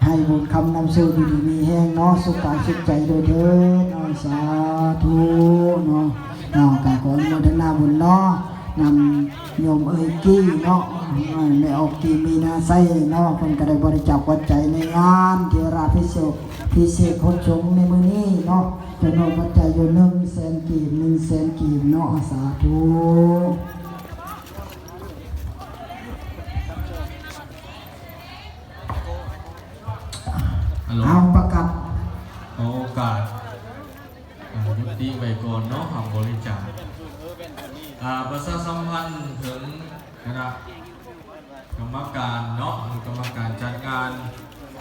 ให้บุญคำนำสู่ดีมีแห้งเนาะสุขกายสุขใจโดยเถิดเนาะสาธุเนาะกาขออนุโมทนาบุญเนาะนำโยมเอ๋ยกี้เนาะไม่ออกกีมีนาไซเนาะเพิ่นก็ได้บริจาคปัจจัยในงานเทราพิเศษคนชงในมื้อนี้เนาะจำนวนปัจจัยอยู่100,000 กีบ100,000 กีบเนาะสาธุเอาประกาศโอกาสยุติไว้ก่อนเนาะทำบริจาคประชาสัมพันธ์ถึงคณะกรรมการเนาะกรรมการจัดงาน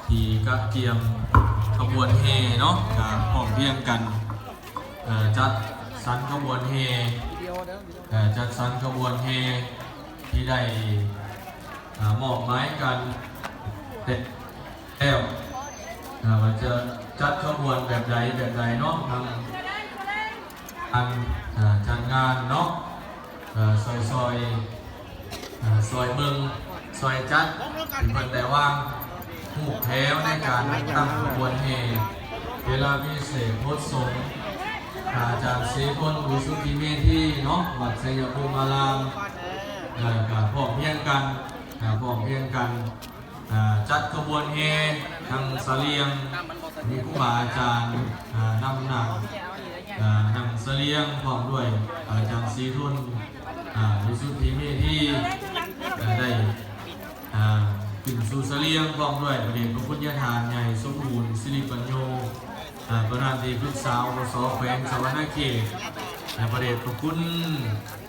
ที่กระเทียมขบวนเฮเนาะพร้อมเพียงกันจัดสรรขบวนเฮจัดสรรขบวนเฮที่ได้มอบหมายกันเด็ดแล้วมันจะจัดขบวนแบบใดเนาะทางจัดงานเนาะซอยเมืองซอยจัดเป็นคนแต่ว่างหูแถวในการตั้งขบวนเฮเวลาพิเศษโพสงอาจารย์ศรีพลบุสุธิเมธีเนาะวัดชัยภูมิอารามพร้อมเพียงกันจัดขบวนเฮทางเสลียงมีครูบาอาจารย์นำหนักนำเสลียงพร้อมด้วยอาจารย์ศรีทุนบุสุธิเมธีได้ขึ้นสู่เสลียงพร้อมด้วยประเด็นพระพุทธญาณใหญ่สมบูรณ์สิริปัญโยประธานที่ปรึกษาอบส.แขวงสะวรรณเขตประเด็นพระคุณ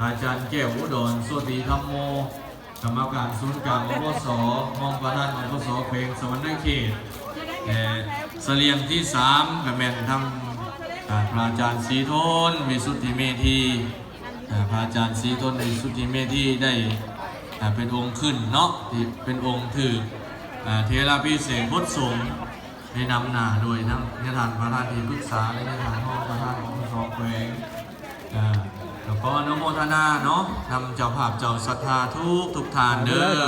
อาจารย์แก้วอุดรโสติธรรมโมกรรมการศูนย์กลางอบส.มองประธานอบส.แขวงสะวรรณเขตเสลียงที่3กับแม่นทำพระอาจารย์ศรีทนวิสุทธิเมธีพระอาจารย์ศรีทนวิสุทธิเมธีได้เป็นองค์ขึ้นเนาะที่เป็นองค์ถือเทราพิเศษพุทธสงฆ์ได้นำหน้าโดยทั้งนิทานประธานที่ปรึกษาและนิทานห้องประธานของสองแขวงแล้วก็อนุโมทนาเนาะนำเจ้าภาพเจ้าศรัทธาทุกทานเด้อ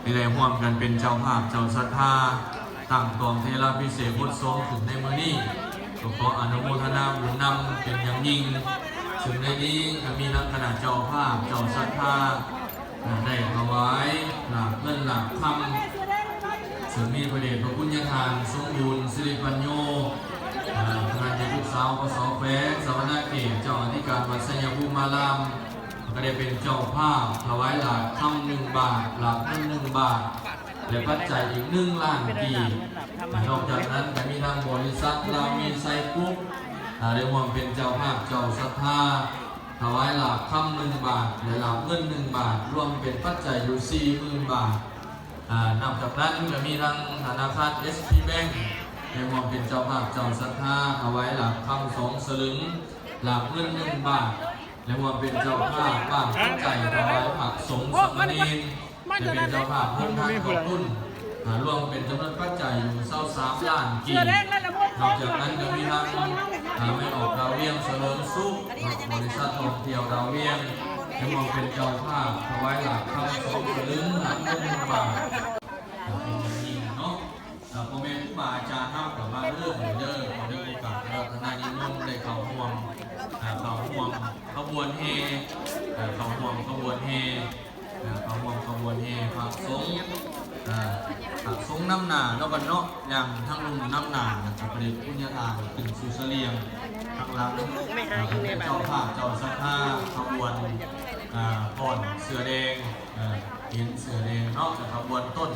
ที่ได้ร่วมกันเป็นเจ้าภาพเจ้าศรัทธาตั้งกองเทราพิเศษพุทธสงฆ์ถึงในมื้อนี้ก็ขออนุโมทนาบุญนำเป็นอย่างยิ่งถึงในนี้มีนักขณะเจ้าภาพเจ้าศรัทธาได้ถวายหลักเงินหลักคำซึ่งมีประเดชพระคุณญาทานสมบูรณ์สิริปัญโยประธานที่ปรึกษาอบส.แขวงสะวรรณเขตเจ้าอธิการวัดชัยภูมิอารามก็ได้เป็นเจ้าภาพถวายหลักคำ1 บาทหลักเงิน1 บาทและปัจจัยอีก1 ล้านกีบนอกจากนั้นก็มีทางบริษัทเรามีไซกุ๊กได้ร่วมเป็นเจ้าภาพเจ้าศรัทธาถวายหลักคำ1 บาทและหลักเงิน1 บาทรวมเป็นปัจจัยอยู่40,000 บาทนอกจากนั้นก็มีทางธนาคาร SP Bank ได้ร่วมเป็นเจ้าภาพเจ้าศรัทธาถวายหลักคำ2 สลึงหลักเงิน1 บาทและร่วมเป็นเจ้าภาพบ้างปัจจัยถวายผักสงฆ์สมณีและเป็นเจ้าภาพเพิ่มทางขอบคุณรวมเป็นจำนวนปัจจัยอยู่23 ล้านกีบนอกจากนั้นก็มีทางไม่ออกดาวเวียงเสริมสุขบริษัทท่องเที่ยวดาวเวียงได้มองเป็นเจ้าภาพถวายหลักคำ2 สลึงหลักเงิน1 บาทเป็นอย่างยิ่งเนาะพ่อแม่ครูบาอาจารย์ท่านกับมาเรื่องเด้อขอได้โอกาสเราทนายนิมนต์ได้เข้าห่วงขบวนเฮเข้าห่วงขบวนเฮผักสงน้ำหนาเนาะกันเนาะอย่างทั้งลุงน้ำหนากับประเด็นพุทธญาทานถึงสุเสลียงทางหลังเจ้าภาพเจ้าศรัทธาขบวนก่อนเสือแดงเห็นเสือแดงเนาะขบวนต้น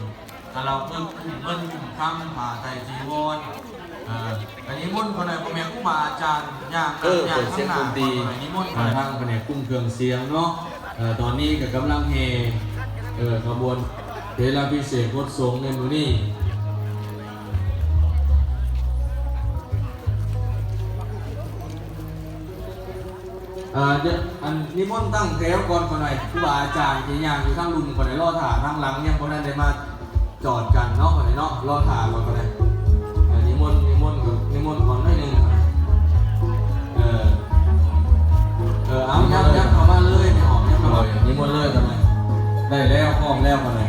เราเพิ่งคุ้มข้ามผ่าไตจีวรอันนี้มุ่นคนไหนพ่อแม่ครูบาอาจารย์อย่างเสียงดนตรีอันนี้มุ่นทางคนไหนกุ้งเครื่องเสียงเนาะตอนนี้กับกำลังเฮขบวนเทราพิเศษพุทธสงฆ์ในมื้อนี้อันนิมนต์ตั้งแถวก่อนคนไหนครูบาอาจารย์ที่ย่างอยู่ทั้งลุมคนไหนรอถ่าทั้งหลังยังคนนั้นได้มาจอดกันเนาะคนไหนเนาะรอถ่าก่อนคนไหนนิมนต์ก่อนหน่อยนึงเอายับเข้ามาเลยไม่ออกยับเข้ามาเลยนิมนต์เลยคนไหนได้แล้วพร้อมแล้วคนไหน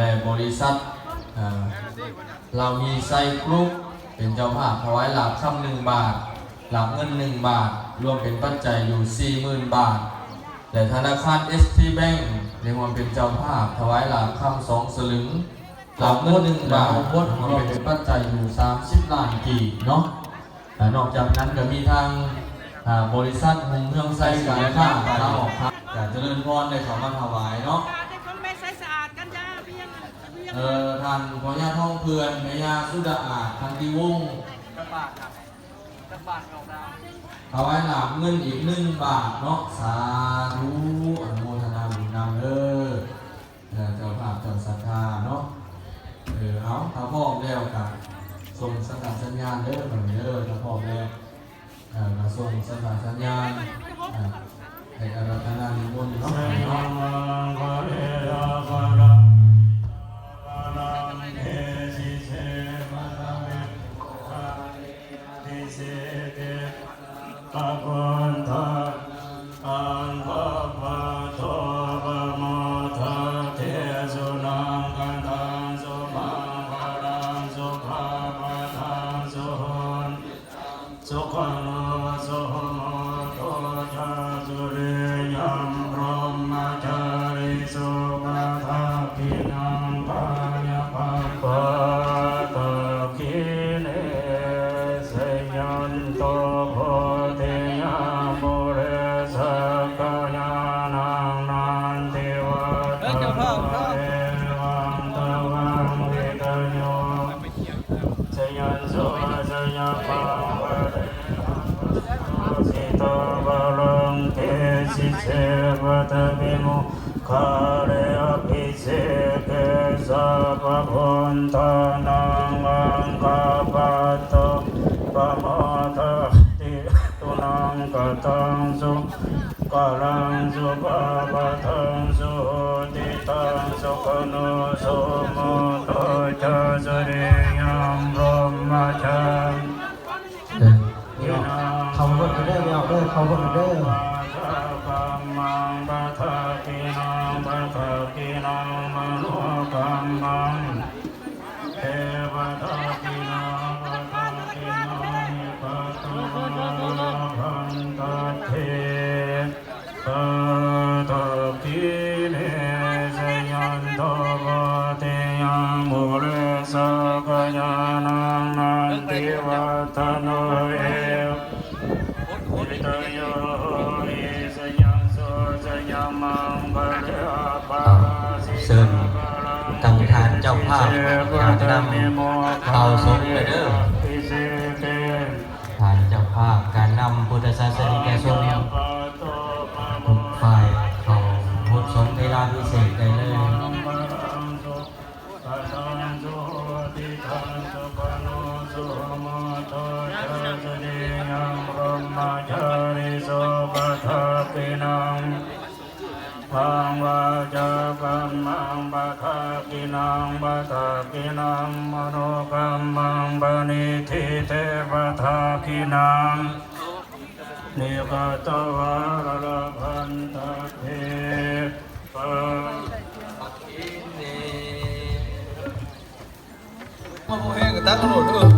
และบริษัทเรามีไซกรุ๊ปเป็นเจ้าภาพถวายหลักคำ1 บาทหลักเงิน1 บาทรวมเป็นปัจจัยอยู่ 40,000 บาทและธนาคาร ST Bank ในรวมเป็นเจ้าภาพถวายหลักคำ2 สลึงหลักเงิน1 บาทรวมเป็นปัจจัยอยู่30 ล้านกีบเนาะนอกจากนั้นก็มีทางบริษัทหงเมืองไซการค้าเราออกครับอยากเจริญพรในเขามาถวายเนาะท่านพ่อย่าท่องเพื่อนแม่ย่าสุดาอาทันติวงศ์ถวายหลามเงินอีก1 บาทเนาะสาธุอนุโมทนาบุญนำเจ้าภาพเจ้าศรัทธาเนาะเอาถ้าพร้อมแล้วกันส่งสัญญาณแบบนี้ถ้าพร้อมแล้วมาส่งสัญญาณให้อาราธนานิมนต์เนาะเขาบดกันได้แล้วเขาบดกันได้เชิญตั้งทานเจ้าภาพอยากนำเอาสงฆ์ไปเด้อทานเจ้าภาพการนำพุทธศาสนิกชนทุกฝ่ายเขาพุทธสงฆ์เวลาพิเศษได้เลยพังวาจากัมมังปะทากินังปะทากินังมโนกัมมังปณิทิเตปะทากินังนิกตวาระพันตะเทปะกิเนมาโมเฮงกับตาตลอดด้วย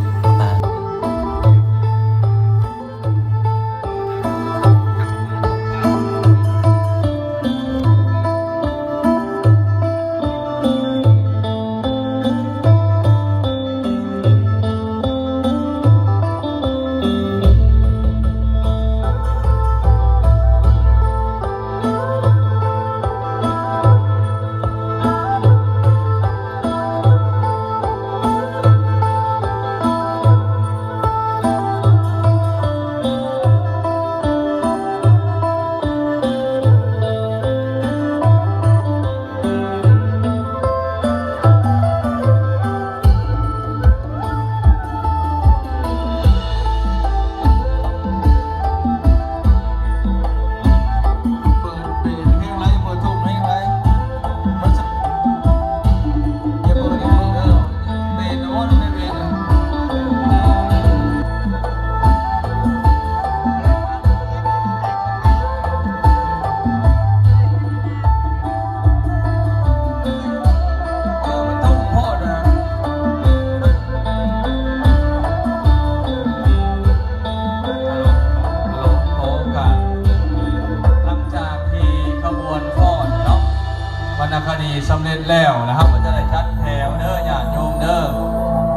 นะครับก็จะได้จัดแถวเด้อญาติโยมเด้อ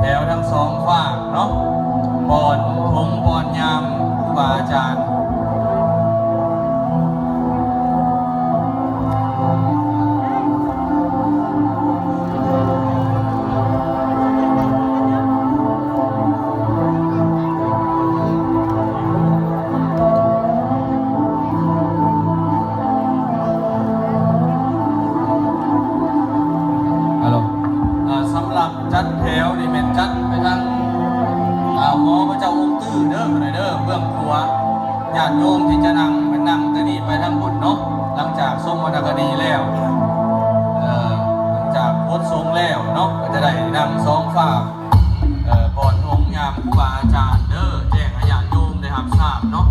แถวทั้งสองฝั่งเนาะบอนทงบอนยามครูบาอาจารย์สำหรับจัดแถวนี่เป็นจัดไปทางหมอพระเจ้าองค์ตื้อเด้อเด้อเบื้องครัวญาติโยมที่จะนั่งเป็นนั่งตะนีไปทางบุญเนาะหลังจากทรงวรรณคดีแล้วหลังจากพดทรงแล้วเนาะก็จะได้นั่งสองฝากบอนทงยามครูบาอาจารย์เด้อแจ้งให้ญาติโยมได้รับทราบเนาะ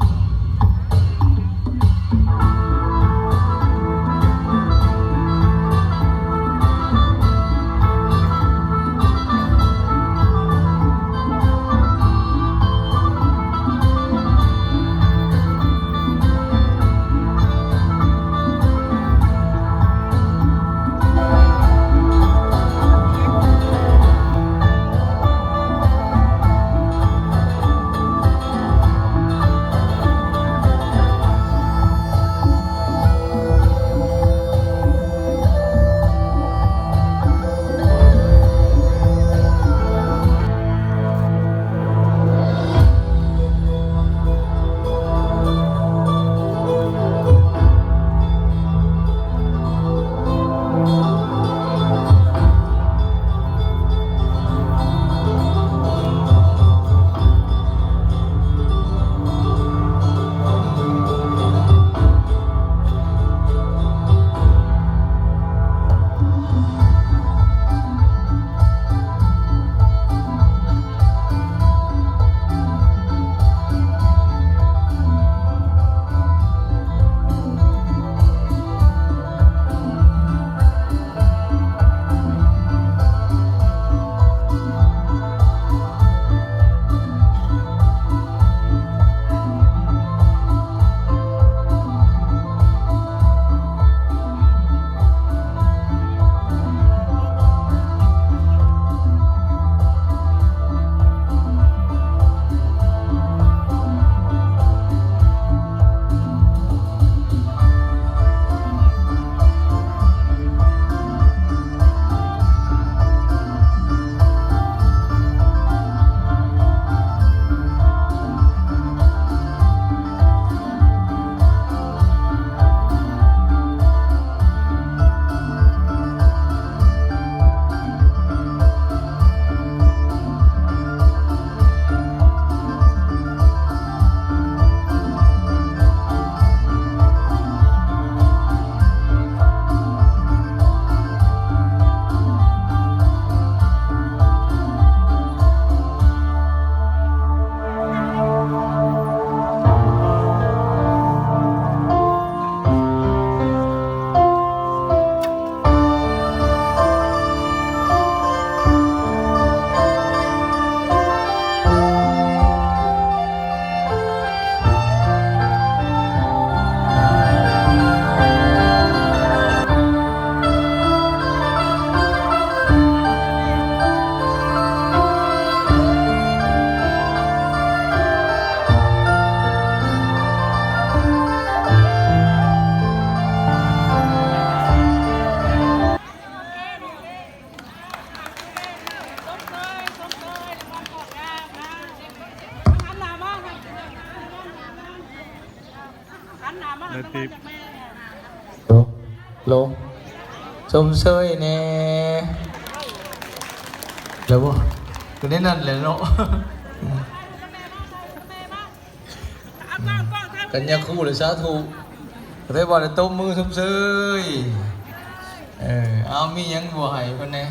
โลชมเชยแน่แล้วบ่คือได้นั่นเลยเนาะกันยาคู่หรือสาธุได้บ่ได้ต้มมือชมเชยเอามียังบัวไห้คนแน่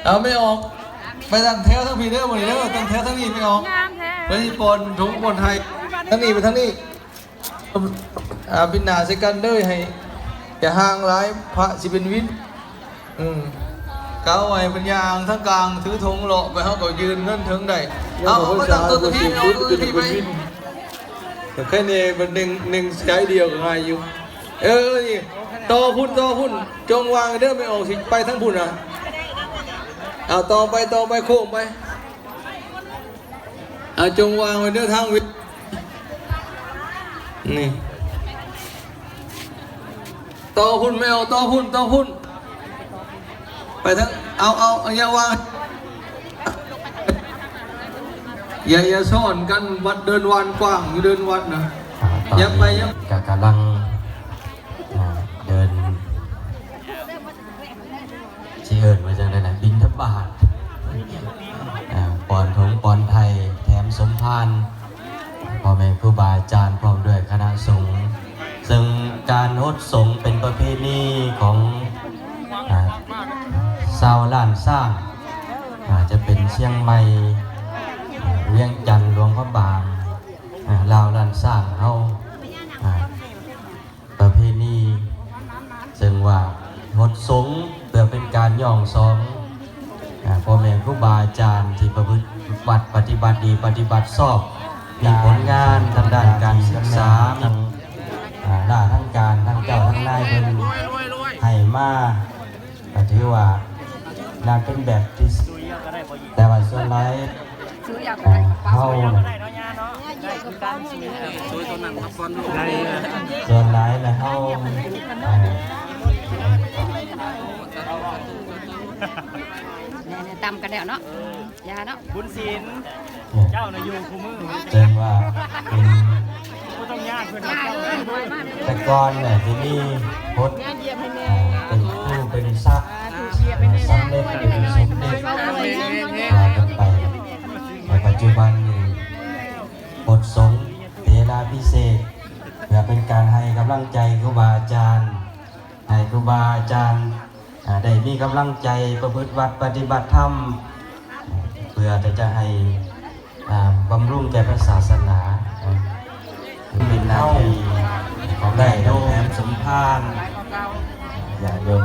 เอาไม่ออกไปตั้งแถวทั้งพี่เด้อหมดเลยเด้อตั้งแถวทั้งนี้ไม่ออกไปที่ปนถุงปนไทยทั้งนี้ไปทั้งนี้บินหนาใส่กันเด้อให้อย่าห่างร้ายพระสิเป็นวินเก้าไว้เป็นยางทั้งกลางถือธงเลาะไปเขาก็ยืนเงินถึงได้เอามาตั้งตัวพี่เอาตัวพี่ไป แค่นี้มันหนึ่งใช้เดียวก็ง่ายอยู่นี่ต่อพุ่นจงวางเด้อไม่ออกสิไปทั้งพุ่นอ่ะเอาต่อไปโค้งไปเอาจงวางไว้เด้อทางวิทย์นี่ต่อพุ่นไม่เอาต่อพุ่นไปทั้งเอาอย่าวางอย่าซ่อนกันวัดเดินวันกว้างอยู่เดินวัดนะยับไปกำลังเดินที่เอิญมาจากไหนบินทบาทปอนทงปอนไทยแถมสมภารพ่อแม่ครูบาอาจารย์พร้อมด้วยคณะสงฆ์ซึ่งการโหดสงฆ์เป็นประเพณีของชาวล้านสร้างจะเป็นเชียงใหม่เวียงจันทร์หลวงพระบางลาวล้านสร้างเฮาประเพณีซึ่งว่าโหดสงฆ์เพื่อเป็นการย่องสองพ่อแม่ครูบาอาจารย์ที่ประพฤติปฏิบัติดีปฏิบัติชอบมีผลงานทางด้านการศึกษาหน้าทั้งการทั้งเจ้าทั้งนายเป็นให้มาถือว่าน่าเป็นแบบที่แต่ว่าส่วนไรเข้าส่วนไรนะเข้าตำกันแล้วเนาะยาเนาะบุญศีลเจ้าน่ะอยู่คู่มือเจนว่าเป็นผู้ต้องญาติเพื่อนแต่ก่อนเนี่ยที่นี่พดเป็นผู้เป็นซักสำเร็จเป็นสมเด็จว่ากันไปในปัจจุบันนี้บทสงฆ์เทราพิเศษเพื่อเป็นการให้กำลังใจครูบาอาจารย์ให้ครูบาอาจารย์ได้มีกำลังใจประพฤติวัดปฏิบัติธรรมเพื่อจะให้บำรุงแก่พระศาสนาเป็นหน้าที่ของได้แถมสมภารอย่าโยม